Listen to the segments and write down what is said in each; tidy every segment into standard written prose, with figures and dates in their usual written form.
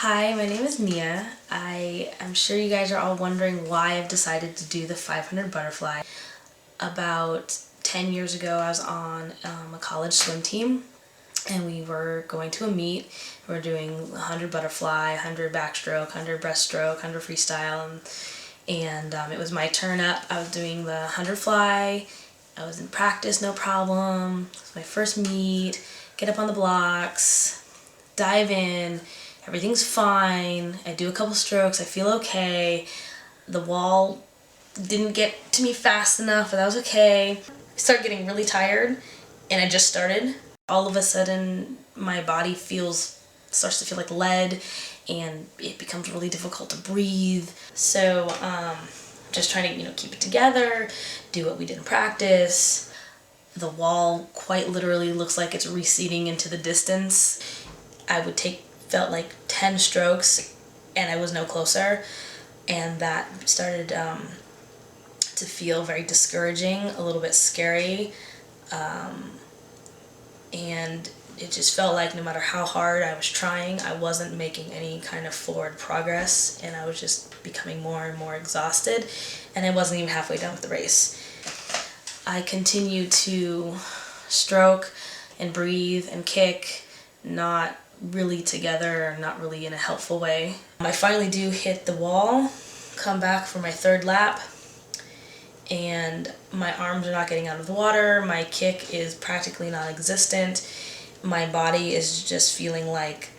Hi, my name is Mia. I'm sure you guys are all wondering why I've decided to do the 500 butterfly. About 10 years ago, I was on a college swim team, and we were going to a meet. We were doing 100 butterfly, 100 backstroke, 100 breaststroke, 100 freestyle, and it was my turn up. I was doing the 100 fly. I was in practice, no problem. It was my first meet. Get up on the blocks, dive in. Everything's fine. I do a couple strokes. I feel okay. The wall didn't get to me fast enough, but that was okay. I started getting really tired, and I just started. All of a sudden, my body starts to feel like lead, and it becomes really difficult to breathe. So, just trying to, keep it together, do what we did in practice. The wall quite literally looks like it's receding into the distance. I would felt like 10 strokes and I was no closer, and that started to feel very discouraging, a little bit scary, and it just felt like no matter how hard I was trying, I wasn't making any kind of forward progress, and I was just becoming more and more exhausted, and I wasn't even halfway done with the race. I continued to stroke and breathe and kick, not really together, or not really in a helpful way. I finally do hit the wall, come back for my third lap, and my arms are not getting out of the water, my kick is practically non-existent, my body is just feeling like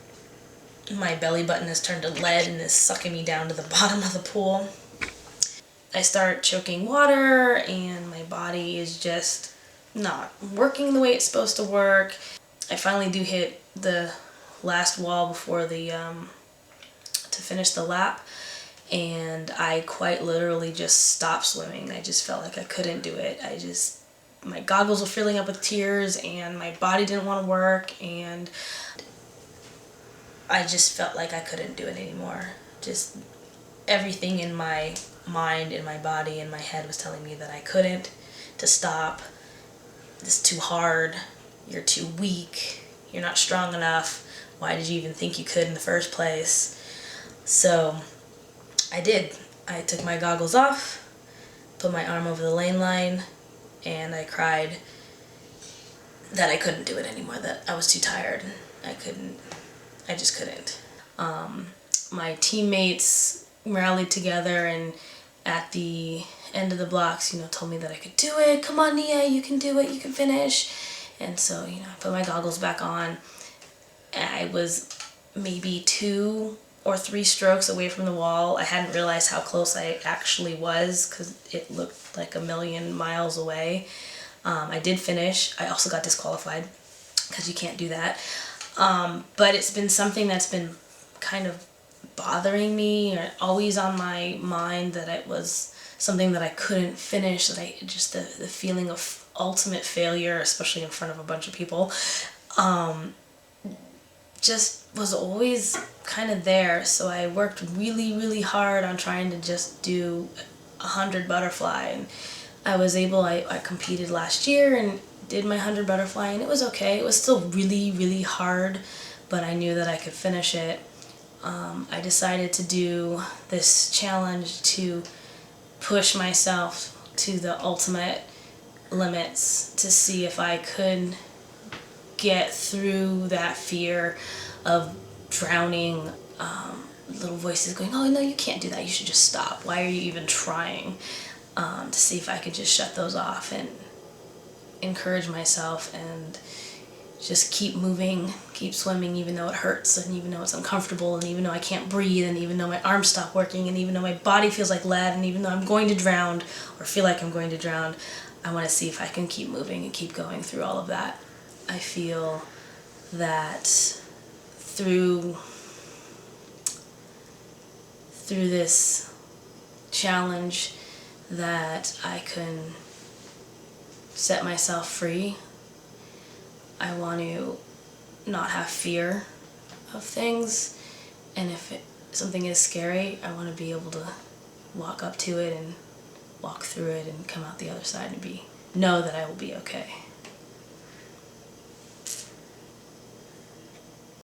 my belly button has turned to lead and is sucking me down to the bottom of the pool. I start choking water, and my body is just not working the way it's supposed to work. I finally do hit the last wall before to finish the lap, and I quite literally just stopped swimming. I just felt like I couldn't do it. My goggles were filling up with tears, and my body didn't want to work, and I just felt like I couldn't do it anymore. Just everything in my mind, in my body, in my head was telling me that I couldn't, to stop. This is too hard. You're too weak. You're not strong enough. Why did you even think you could in the first place? So I did. I took my goggles off, put my arm over the lane line, and I cried that I couldn't do it anymore, that I was too tired. I just couldn't. My teammates rallied together, and at the end of the blocks, told me that I could do it. Come on, Nia, you can do it, you can finish. And so, I put my goggles back on. I was maybe 2 or 3 strokes away from the wall. I hadn't realized how close I actually was because it looked like a million miles away. I did finish. I also got disqualified because you can't do that. But it's been something that's been kind of bothering me, or always on my mind, that it was something that I couldn't finish, that the feeling of ultimate failure, especially in front of a bunch of people, just was always kind of there. So I worked really, really hard on trying to just do 100 butterfly, and I competed last year and did my 100 butterfly, and it was okay. It was still really, really hard, but I knew that I could finish it. I decided to do this challenge to push myself to the ultimate limits, to see if I could get through that fear of drowning, little voices going, oh no, you can't do that, you should just stop, why are you even trying, to see if I could just shut those off and encourage myself and just keep moving, keep swimming, even though it hurts, and even though it's uncomfortable, and even though I can't breathe, and even though my arms stop working, and even though my body feels like lead, and even though I'm going to drown, or feel like I'm going to drown, I want to see if I can keep moving and keep going through all of that. I feel that through this challenge that I can set myself free. I want to not have fear of things, and if something is scary, I want to be able to walk up to it and walk through it and come out the other side and know that I will be okay.